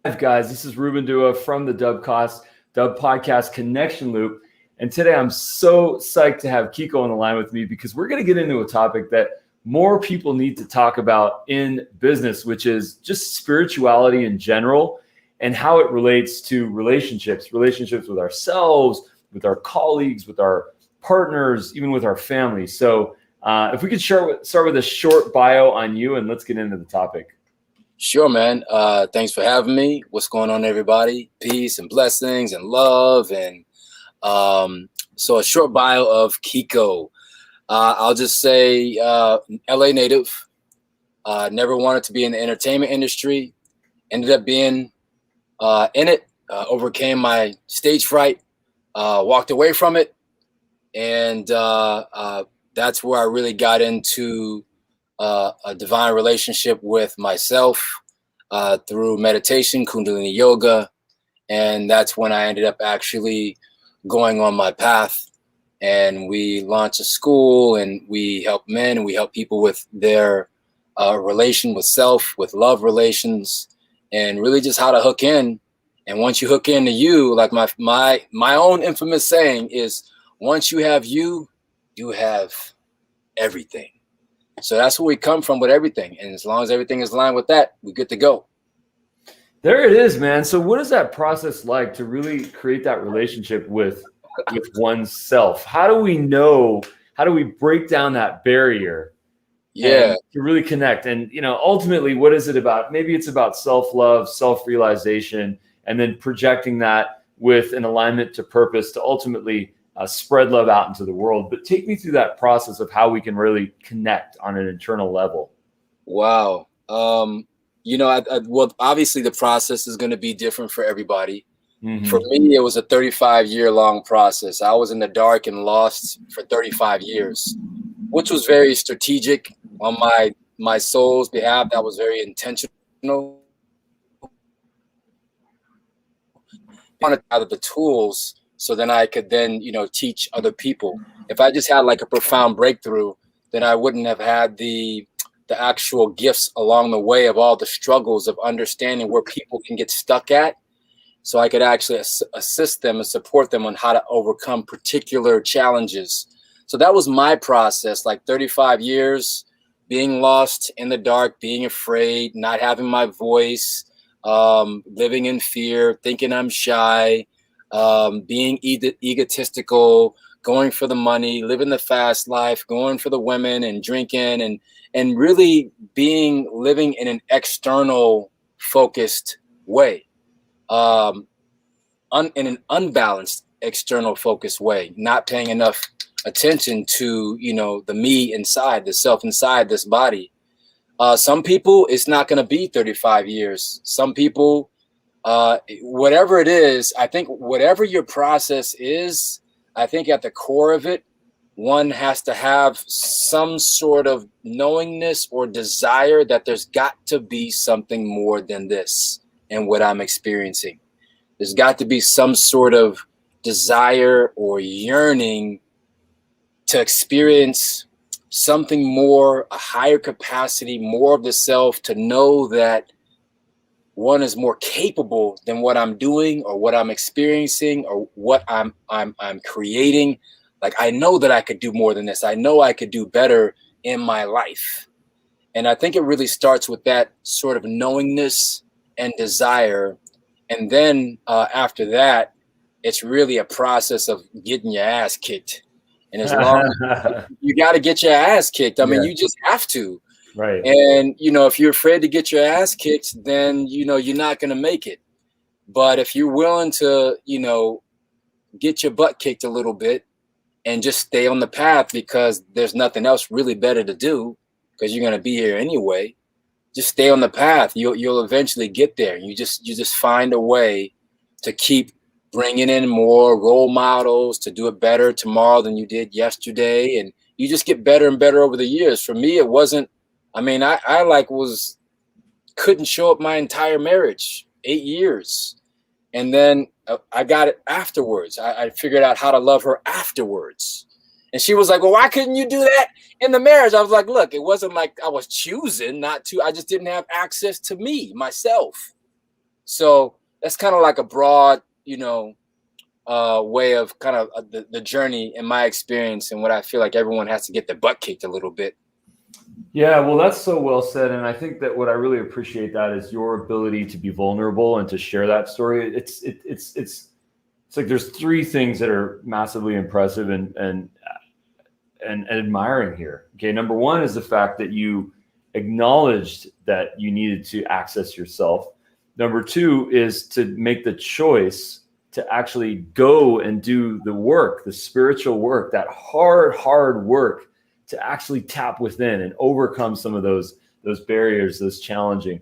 Guys, this is Ruben Dua from the Dubb Podcast Connection Loop. And today I'm so psyched to have Kiko on the line with me because we're going to get into a topic that more people need to talk about in business, which is just spirituality in general and how it relates to relationships with ourselves, with our colleagues, with our partners, even with our family. So if we could start with a short bio on you, and let's get into the topic. Sure, man. Thanks for having me. What's going on, everybody? Peace and blessings and love. And so a short bio of Kiko. I'll just say LA native. Never wanted to be in the entertainment industry. Ended up being in it. Overcame my stage fright. Walked away from it. And that's where I really got into a divine relationship with myself through meditation, Kundalini yoga. And that's when I ended up actually going on my path. And we launched a school, and we help men, and we help people with their relation with self, with love relations, and really just how to hook in. And once you hook into you, like my own infamous saying is, once you have you have everything. So that's where we come from with everything. And as long as everything is aligned with that, we're good to go. There it is, man. So what is that process like to really create that relationship with oneself? How do we break down that barrier? Yeah. To really connect. And, ultimately, what is it about? Maybe it's about self-love, self-realization, and then projecting that with an alignment to purpose to ultimately spread love out into the world. But take me through that process of how we can really connect on an internal level. Wow. Well, obviously the process is going to be different for everybody. Mm-hmm. For me, it was a 35-year-long process. I was in the dark and lost for 35 years, which was very strategic on my soul's behalf. That was very intentional. I wanted out of the tools so then I could then, teach other people. If I just had like a profound breakthrough, then I wouldn't have had the actual gifts along the way of all the struggles of understanding where people can get stuck at. So I could actually assist them and support them on how to overcome particular challenges. So that was my process, like 35 years, being lost in the dark, being afraid, not having my voice, living in fear, thinking I'm shy, being egotistical, going for the money, living the fast life, going for the women and drinking and really living in an external focused way, in an unbalanced external focused way, not paying enough attention to, the me inside, the self inside this body. Some people, it's not going to be 35 years. Some people, whatever it is, I think whatever your process is, I think at the core of it, one has to have some sort of knowingness or desire that there's got to be something more than this and what I'm experiencing. There's got to be some sort of desire or yearning to experience something more, a higher capacity, more of the self, to know that one is more capable than what I'm doing or what I'm experiencing or what I'm creating. Like, I know that I could do more than this. I know I could do better in my life. And I think it really starts with that sort of knowingness and desire. And then after that, it's really a process of getting your ass kicked. And as long as you got to get your ass kicked, I mean, you just have to. Right. And, if you're afraid to get your ass kicked, then, you're not going to make it. But if you're willing to, get your butt kicked a little bit and just stay on the path because there's nothing else really better to do because you're going to be here anyway, just stay on the path. You'll eventually get there. You just find a way to keep bringing in more role models to do it better tomorrow than you did yesterday. And you just get better and better over the years. For me, it wasn't, I couldn't show up my entire marriage, 8 years. And then I got it afterwards. I figured out how to love her afterwards. And she was like, well, why couldn't you do that in the marriage? I was like, look, it wasn't like I was choosing not to. I just didn't have access to me, myself. So that's kind of like a broad, way of kind of the journey in my experience, and what I feel like everyone has to get their butt kicked a little bit. Yeah, well, that's so well said. And I think that what I really appreciate that is your ability to be vulnerable and to share that story. It's like there's three things that are massively impressive and admiring here. Okay, number one is the fact that you acknowledged that you needed to access yourself. Number two is to make the choice to actually go and do the work, the spiritual work, that hard work to actually tap within and overcome some of those barriers, those challenging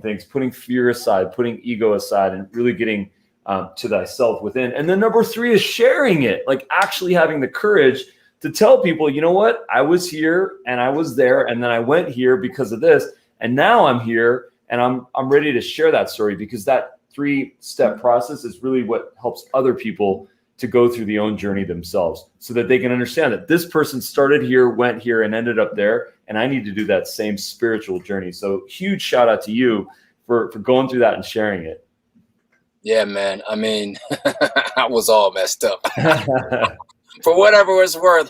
things, putting fear aside, putting ego aside, and really getting to thyself within. And then number three is sharing it, like actually having the courage to tell people, you know what, I was here and I was there, and then I went here because of this, and now I'm here and I'm ready to share that story, because that 3-step process is really what helps other people to go through the own journey themselves, so that they can understand that this person started here, went here, and ended up there, and I need to do that same spiritual journey. So huge shout out to you for going through that and sharing it. Yeah, man. I mean, I was all messed up. For whatever it's worth.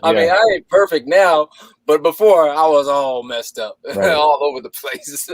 I mean, I ain't perfect now, but before I was all messed up, right. All over the place.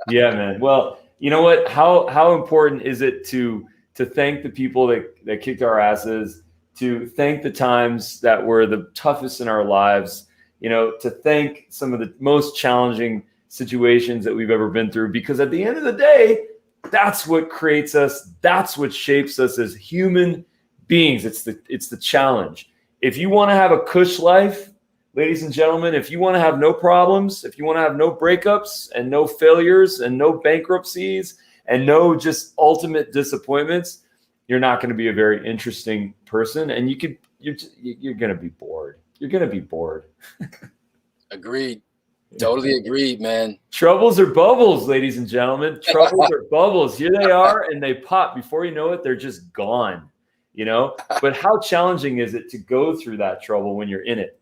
Yeah, man. Well, you know what? How important is it to thank the people that kicked our asses, to thank the times that were the toughest in our lives, to thank some of the most challenging situations that we've ever been through, because at the end of the day, that's what creates us. That's what shapes us as human beings. It's the challenge. If you want to have a cush life, ladies and gentlemen, if you want to have no problems, if you want to have no breakups and no failures and no bankruptcies and no just ultimate disappointments, you're not going to be a very interesting person, and you're going to be bored. You're going to be bored. Agreed. Totally agreed, man. Troubles are bubbles, ladies and gentlemen. Troubles are bubbles. Here they are, and they pop. Before you know it, they're just gone. But how challenging is it to go through that trouble when you're in it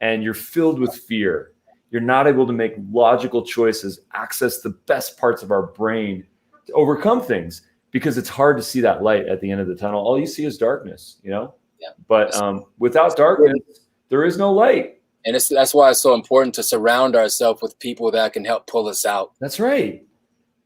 and you're filled with fear? You're not able to make logical choices, access the best parts of our brain to overcome things, because it's hard to see that light at the end of the tunnel. All you see is darkness, Yeah. But without darkness, there is no light. And that's why it's so important to surround ourselves with people that can help pull us out. That's right.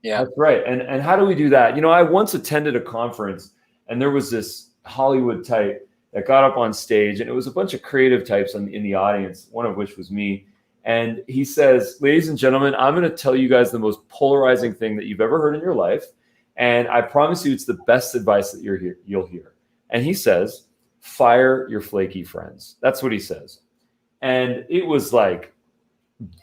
Yeah, that's right. And how do we do that? I once attended a conference, and there was this Hollywood type that got up on stage, and it was a bunch of creative types in the audience, one of which was me. And he says, ladies and gentlemen, I'm going to tell you guys the most polarizing thing that you've ever heard in your life. And I promise you, it's the best advice that you'll hear. And he says, fire your flaky friends. That's what he says. And it was like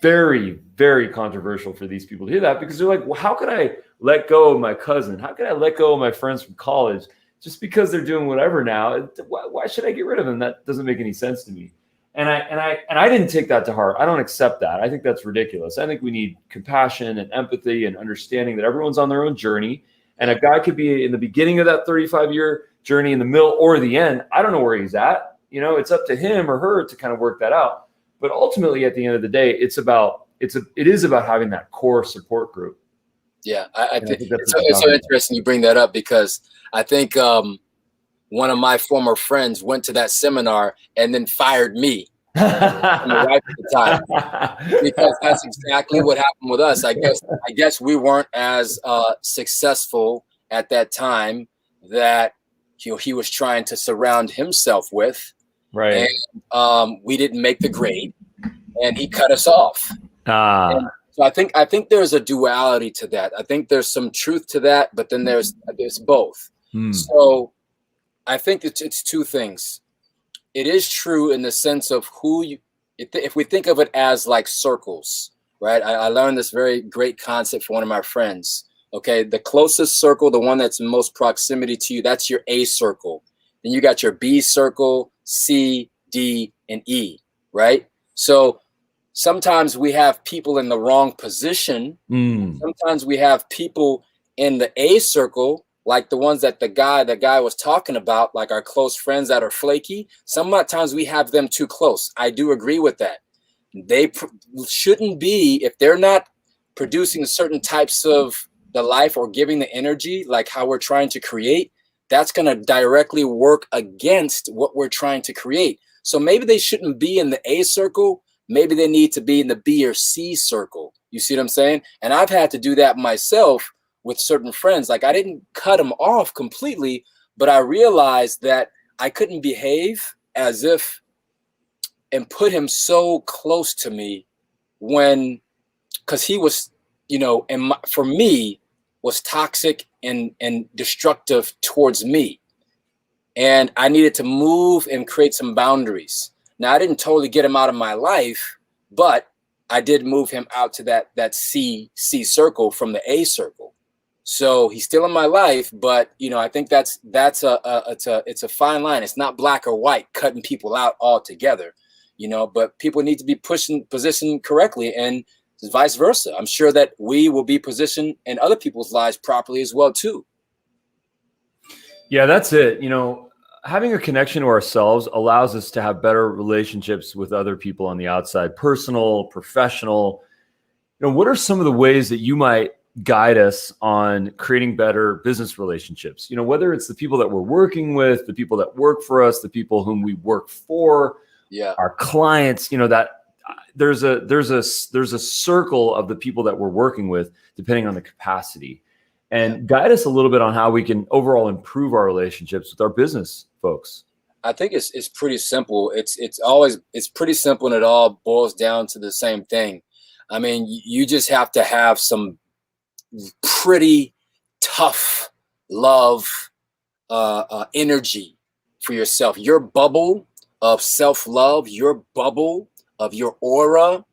very, very controversial for these people to hear that, because they're like, well, how could I let go of my cousin? How could I let go of my friends from college just because they're doing whatever now? Why should I get rid of them? That doesn't make any sense to me. And I didn't take that to heart. I don't accept that. I think that's ridiculous. I think we need compassion and empathy and understanding that everyone's on their own journey. And a guy could be in the beginning of that 35-year journey, in the middle, or the end. I don't know where he's at. It's up to him or her to kind of work that out. But ultimately, at the end of the day, it is about having that core support group. Yeah, I think it's so interesting you bring that up, because I think one of my former friends went to that seminar and then fired me. My wife at the time, because that's exactly what happened with us. I guess we weren't as successful at that time that he was trying to surround himself with. Right. And we didn't make the grade, and he cut us off. And so I think there's a duality to that. I think there's some truth to that, but then there's both. So I think it's two things. It is true in the sense of if we think of it as like circles, right? I learned this very great concept from one of my friends. Okay, the closest circle, the one that's in most proximity to you, that's your A circle. Then you got your B circle, C, D, and E, right? So sometimes we have people in the wrong position. Sometimes we have people in the A circle, like the ones that the guy was talking about, like our close friends that are flaky. Sometimes we have them too close. I do agree with that. They shouldn't be, if they're not producing certain types of the life or giving the energy, like how we're trying to create, that's going to directly work against what we're trying to create. So maybe they shouldn't be in the A circle. Maybe they need to be in the B or C circle. You see what I'm saying? And I've had to do that myself with certain friends. Like, I didn't cut them off completely, but I realized that I couldn't behave as if and put him so close to me when, because he was, you know, and for me was toxic and destructive towards me. And I needed to move and create some boundaries. Now, I didn't totally get him out of my life, but I did move him out to that C circle from the A circle. So he's still in my life, but you know, I think it's a fine line. It's not black or white, cutting people out altogether, you know, but people need to be positioned correctly, and vice versa. I'm sure that we will be positioned in other people's lives properly as well too. Yeah, that's it. You know, having a connection to ourselves allows us to have better relationships with other people on the outside, personal, professional. You know, what are some of the ways that you might guide us on creating better business relationships? You know, whether it's the people that we're working with, the people that work for us, the people whom we work for, our clients, you know, that there's a circle of the people that we're working with, depending on the capacity. And guide us a little bit on how we can overall improve our relationships with our business folks. I think it's pretty simple. It's pretty simple, and it all boils down to the same thing. I mean, you just have to have some pretty tough love energy for yourself. Your bubble of self-love, your bubble of your aura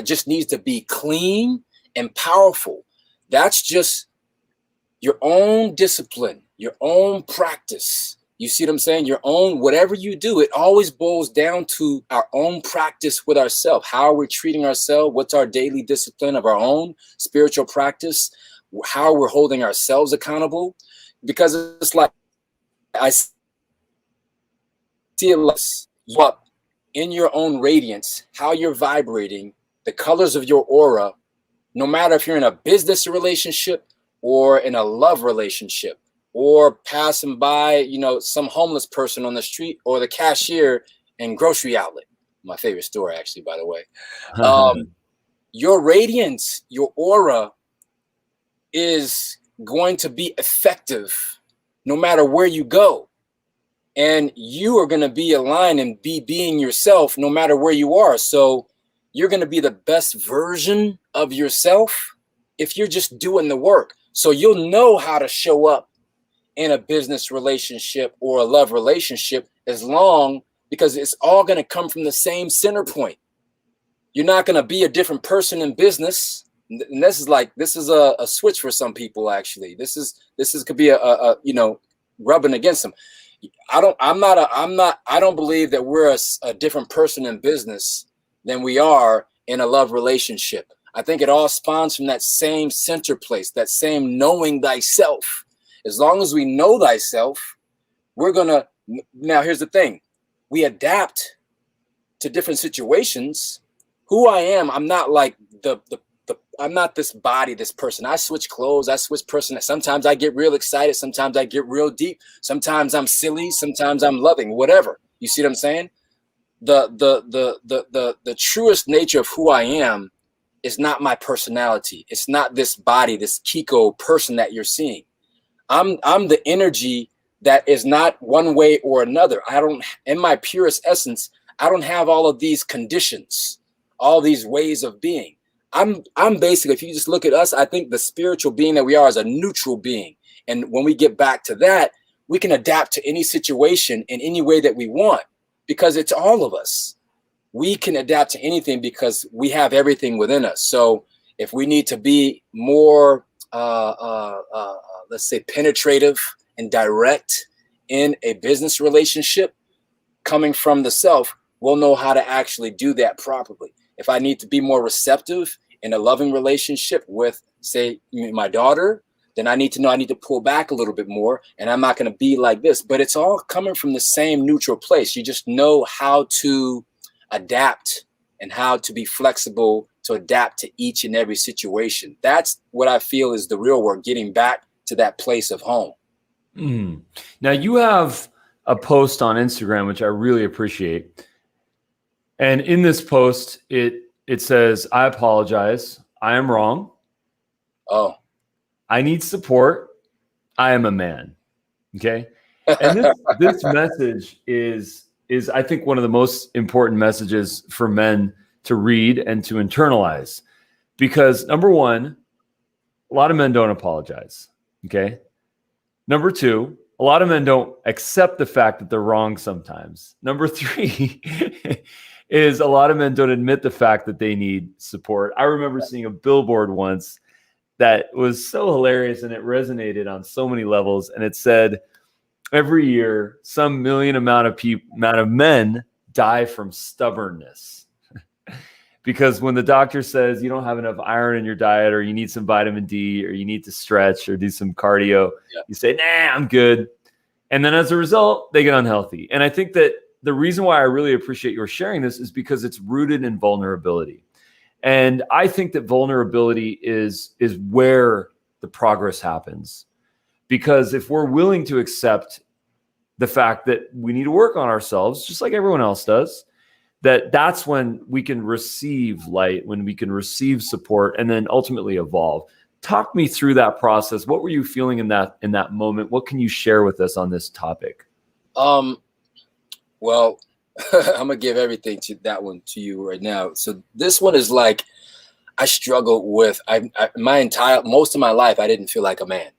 just needs to be clean and powerful. That's just your own discipline, your own practice. You see what I'm saying? Your own, whatever you do, it always boils down to our own practice with ourselves. How are we treating ourselves? What's our daily discipline of our own spiritual practice? How we're holding ourselves accountable? Because it's like, I see it like in your own radiance, how you're vibrating, the colors of your aura, no matter if you're in a business relationship or in a love relationship, or passing by, you know, some homeless person on the street, or the cashier in grocery outlet. My favorite store, actually, by the way. Your radiance, your aura is going to be effective no matter where you go. And you are going to be aligned and being yourself no matter where you are. So you're going to be the best version of yourself if you're just doing the work. So you'll know how to show up in a business relationship or a love relationship, because it's all going to come from the same center point. You're not going to be a different person in business. And this is a switch for some people. Actually, this could be a you know, rubbing against them. I don't believe that we're a different person in business than we are in a love relationship. I think it all spawns from that same center place, that same knowing thyself. As long as we know thyself, we're gonna. Now, here's the thing: we adapt to different situations. Who I am, I'm not like I'm not this body, this person. I switch clothes, I switch person. Sometimes I get real excited, sometimes I get real deep, sometimes I'm silly, sometimes I'm loving, whatever. You see what I'm saying? The truest nature of who I am is not my personality. It's not this body, this Kiko person that you're seeing. I'm the energy that is not one way or another. In my purest essence, I don't have all of these conditions, all these ways of being. I'm basically, if you just look at us, I think the spiritual being that we are is a neutral being. And when we get back to that, we can adapt to any situation in any way that we want, because it's all of us. We can adapt to anything because we have everything within us. So if we need to be more, let's say, penetrative and direct in a business relationship coming from the self, we'll know how to actually do that properly. If I need to be more receptive in a loving relationship with, say, my daughter, then I need to know I need to pull back a little bit more, and I'm not going to be like this. But it's all coming from the same neutral place. You just know how to adapt and how to be flexible to adapt to each and every situation. That's what I feel is the real work, getting back to that place of home. Now you have a post on Instagram, which I really appreciate. And in this post, it says, "I apologize. I am wrong. Oh, I need support. I am a man." Okay. And this message is I think one of the most important messages for men to read and to internalize, because number one, a lot of men don't apologize. Okay. Number two, a lot of men don't accept the fact that they're wrong sometimes. Number three is a lot of men don't admit the fact that they need support. I remember seeing a billboard once that was so hilarious, and it resonated on so many levels. And it said, every year, some million amount of men die from stubbornness. Because when the doctor says you don't have enough iron in your diet, or you need some vitamin D, or you need to stretch or do some cardio, you say, "Nah, I'm good." And then as a result, they get unhealthy. And I think that the reason why I really appreciate your sharing this is because it's rooted in vulnerability. And I think that vulnerability is where the progress happens. Because if we're willing to accept the fact that we need to work on ourselves, just like everyone else does, that's when we can receive light, when we can receive support, and then ultimately evolve. Talk me through that process. What were you feeling in that moment? What can you share with us on this topic? Well, I'm gonna give everything to that one to you right now. So this one is like, I struggled with most of my life. I didn't feel like a man.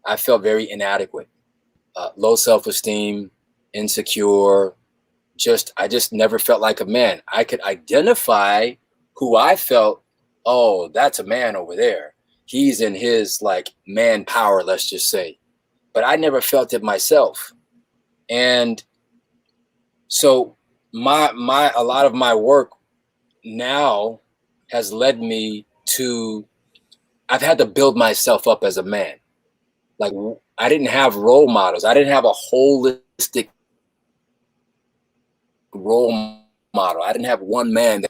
I felt very inadequate, low self-esteem, insecure. I just never felt like a man. I could identify who I felt, oh, that's a man over there. He's in his like man power, let's just say. But I never felt it myself. And so a lot of my work now has led me to, I've had to build myself up as a man. Like, I didn't have role models. I didn't have a holistic role model. I didn't have one man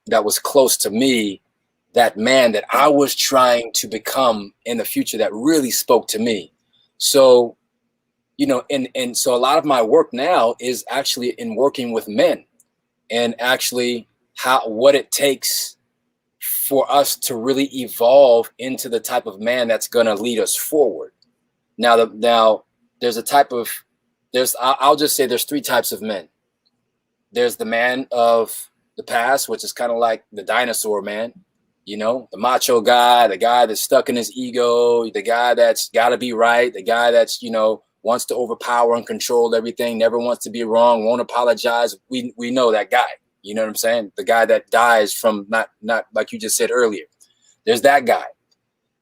that was close to me, that man that I was trying to become in the future, that really spoke to me. So, and so a lot of my work now is actually in working with men, and actually what it takes for us to really evolve into the type of man that's going to lead us forward. Now I'll just say there's three types of men. There's the man of the past, which is kind of like the dinosaur man, the macho guy, the guy that's stuck in his ego, the guy that's got to be right, the guy that's, wants to overpower and control everything, never wants to be wrong, won't apologize. We know that guy. You know what I'm saying? The guy that dies from not like you just said earlier. There's that guy.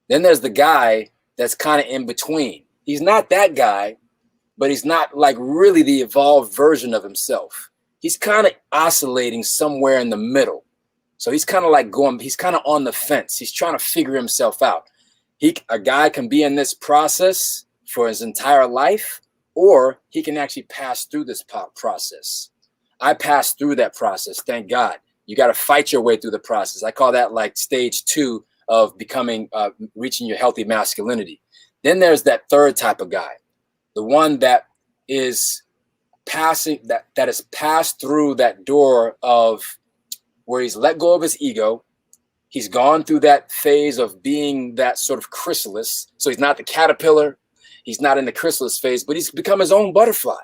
Then there's the guy that's kind of in between. He's not that guy, but he's not like really the evolved version of himself. He's kind of oscillating somewhere in the middle. So he's kind of like he's kind of on the fence. He's trying to figure himself out. A guy can be in this process for his entire life, or he can actually pass through this process. I passed through that process. Thank God. You got to fight your way through the process. I call that like stage 2 of reaching your healthy masculinity. Then there's that third type of guy, the one that is passing, that has passed through that door of where he's let go of his ego. He's gone through that phase of being that sort of chrysalis. So he's not the caterpillar. He's not in the chrysalis phase, but he's become his own butterfly.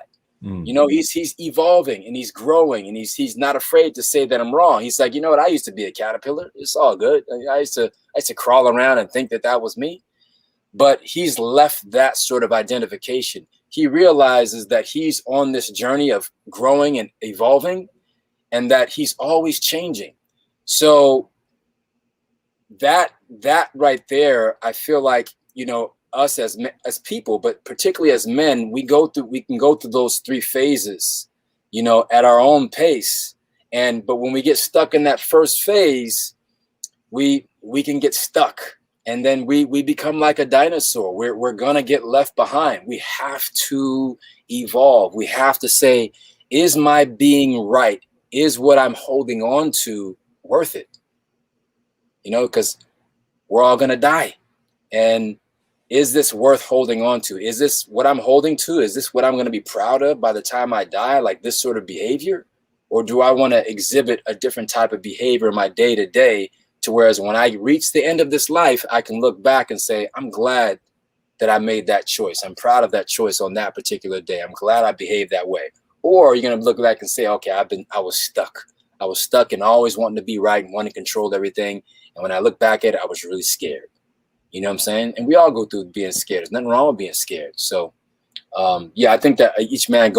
He's evolving and he's growing, and he's not afraid to say that I'm wrong. He's like, you know what? I used to be a caterpillar. It's all good. I used to crawl around and think that was me. But he's left that sort of identification. He realizes that he's on this journey of growing and evolving, and that he's always changing. So that right there, I feel like, us as people, but particularly as men, we can go through those three phases, at our own pace. But when we get stuck in that first phase, we can get stuck, and then we become like a dinosaur. We're gonna get left behind. We have to evolve. We have to say, is my being right? Is what I'm holding on to worth it? because we're all going to die. And is this worth holding on to? Is this what I'm holding to? Is this what I'm going to be proud of by the time I die? Like this sort of behavior? Or do I want to exhibit a different type of behavior in my day to day, to whereas when I reach the end of this life, I can look back and say, I'm glad that I made that choice. I'm proud of that choice on that particular day. I'm glad I behaved that way. Or you're going to look back and say, okay, I was stuck. I was stuck and always wanting to be right and wanting to control everything. And when I look back at it, I was really scared. You know what I'm saying? And we all go through being scared. There's nothing wrong with being scared. So, I think that each man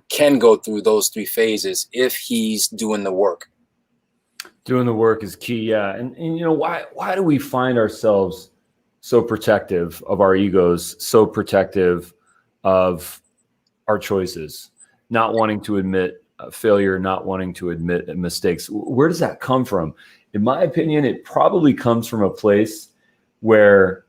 can go through those three phases if he's doing the work. Doing the work is key. Yeah. And why do we find ourselves so protective of our egos, so protective of our choices, not wanting to admit failure, not wanting to admit mistakes? Where does that come from? In my opinion, it probably comes from a place where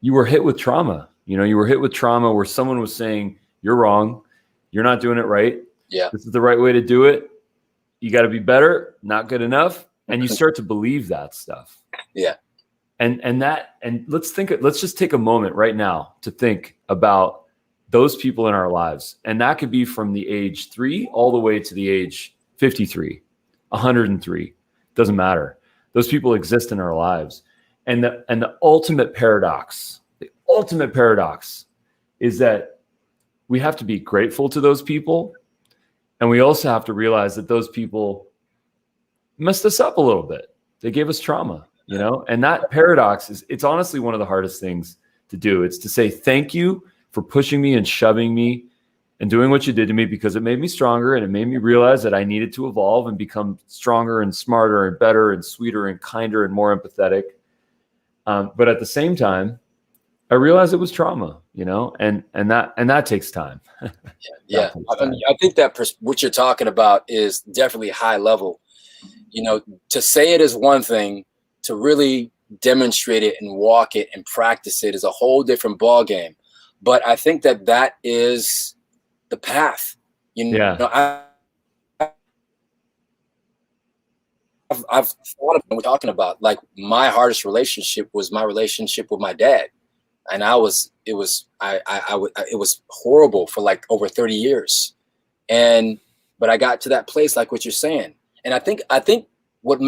you were hit with trauma. You were hit with trauma where someone was saying, you're wrong. You're not doing it right. Yeah. This is the right way to do it. You got to be better, not good enough. And you start to believe that stuff. Yeah. And let's just take a moment right now to think about those people in our lives. And that could be from the age 3 all the way to the age 53, 103. Doesn't matter. Those people exist in our lives. And the ultimate paradox is that we have to be grateful to those people. And we also have to realize that those people messed us up a little bit. They gave us trauma, and that paradox it's honestly one of the hardest things to do. It's to say, thank you for pushing me and shoving me and doing what you did to me, because it made me stronger and it made me realize that I needed to evolve and become stronger and smarter and better and sweeter and kinder and more empathetic. But at the same time, I realized it was trauma, and that takes time. Yeah. I think that what you're talking about is definitely high level. To say it is one thing, to really demonstrate it and walk it and practice it is a whole different ball game. But I think that is the path. I've thought of what we're talking about. Like my hardest relationship was my relationship with my dad. And it was horrible for like over 30 years. But I got to that place, like what you're saying. And I think what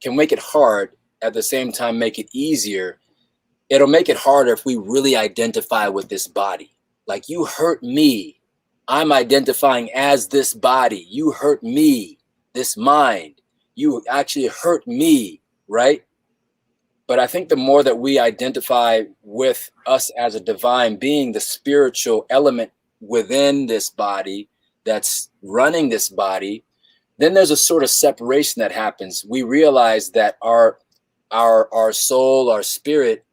can make it hard, at the same time make it easier. It'll make it harder if we really identify with this body. Like, you hurt me, I'm identifying as this body. You hurt me, this mind. You actually hurt me, right? But I think the more that we identify with us as a divine being, the spiritual element within this body that's running this body, then there's a sort of separation that happens. We realize that our soul, our spirit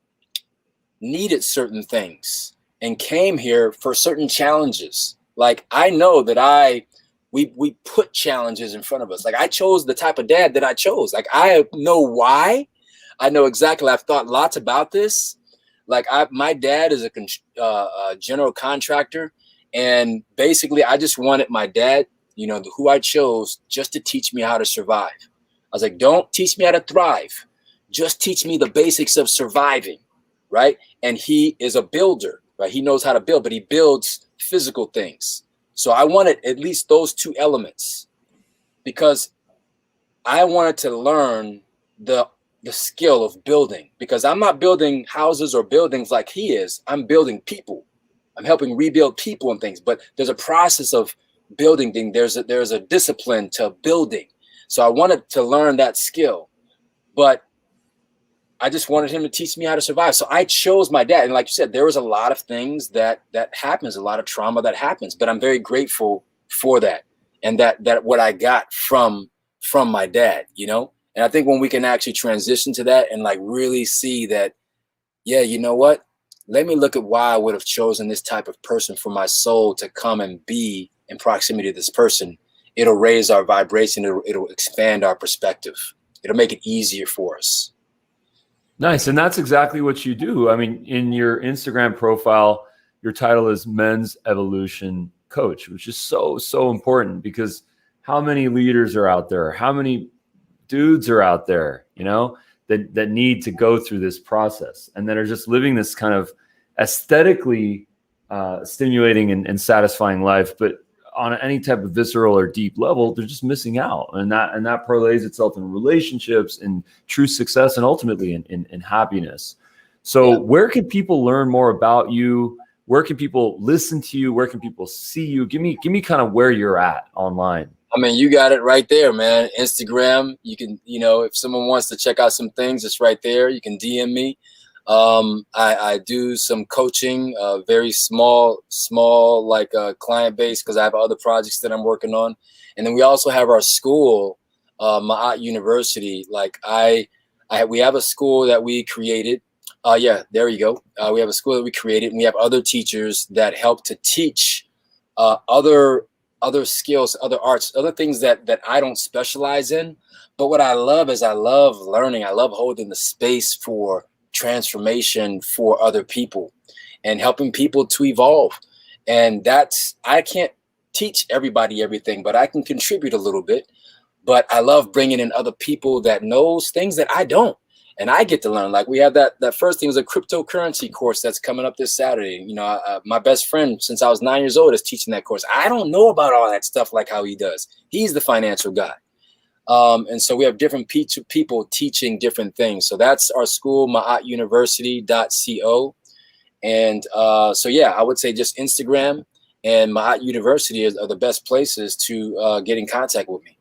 needed certain things and came here for certain challenges. Like, I know that we put challenges in front of us. Like, I chose the type of dad that I chose. Like, I know why. I know exactly. I've thought lots about this. Like, my dad is a general contractor, and basically I just wanted my dad, who I chose, just to teach me how to survive. I was like, don't teach me how to thrive. Just teach me the basics of surviving, right? And he is a builder, right? He knows how to build, but he builds physical things. So I wanted at least those two elements, because I wanted to learn the skill of building, because I'm not building houses or buildings like he is. I'm building people. I'm helping rebuild people and things, but there's a process of building things. There's a discipline to building. So I wanted to learn that skill, but I just wanted him to teach me how to survive. So I chose my dad. And like you said, there was a lot of things that happens, a lot of trauma that happens, but I'm very grateful for that. And that what I got from my dad, And I think when we can actually transition to that and like really see that, yeah, you know what? Let me look at why I would have chosen this type of person for my soul to come and be in proximity to this person. It'll raise our vibration. It'll expand our perspective. It'll make it easier for us. Nice. And that's exactly what you do. I mean, in your Instagram profile, your title is Men's Evolution Coach, which is so, so important, because how many leaders are out there? How many dudes are out there, you know, that need to go through this process and that are just living this kind of aesthetically stimulating and satisfying life, but on any type of visceral or deep level, they're just missing out. And that parlays itself in relationships, in true success, and ultimately in happiness. So where can people learn more about you? Where can people listen to you? Where can people see you? Give me kind of where you're at online. I mean, you got it right there, man. Instagram, you can, if someone wants to check out some things, it's right there. You can DM me. I do some coaching, very small like client base, because I have other projects that I'm working on. And then we also have our school, Ma'at University. Like we have a school that we created. There you go. We have a school that we created, and we have other teachers that help to teach other skills, other arts, other things that I don't specialize in. But what I love is I love learning. I love holding the space for transformation for other people and helping people to evolve. And I can't teach everybody everything, but I can contribute a little bit. But I love bringing in other people that knows things that I don't. And I get to learn. Like we have that first thing was a cryptocurrency course that's coming up this Saturday. My best friend since I was 9 years old is teaching that course. I don't know about all that stuff like how he does. He's the financial guy. And so we have different people teaching different things. So that's our school, maatuniversity.co. And I would say just Instagram and Ma'at University are the best places to get in contact with me.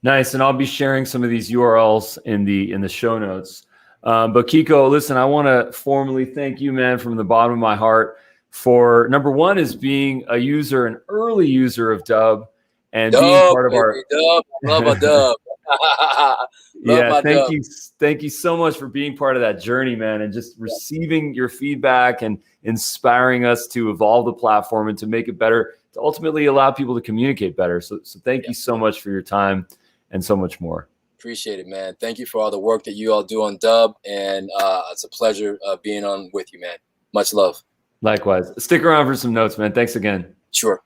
Nice. And I'll be sharing some of these URLs in the show notes. But Kiko, listen, I want to formally thank you, man, from the bottom of my heart for number one is being an early user of Dubb and Dubb, being part of our Dubb. Love a Dubb. Thank you so much for being part of that journey, man, and just receiving your feedback and inspiring us to evolve the platform and to make it better, to ultimately allow people to communicate better. So thank you so much for your time and so much more. Appreciate it, man. Thank you for all the work that you all do on Dubb. And it's a pleasure being on with you, man. Much love. Likewise. Stick around for some notes, man. Thanks again. Sure.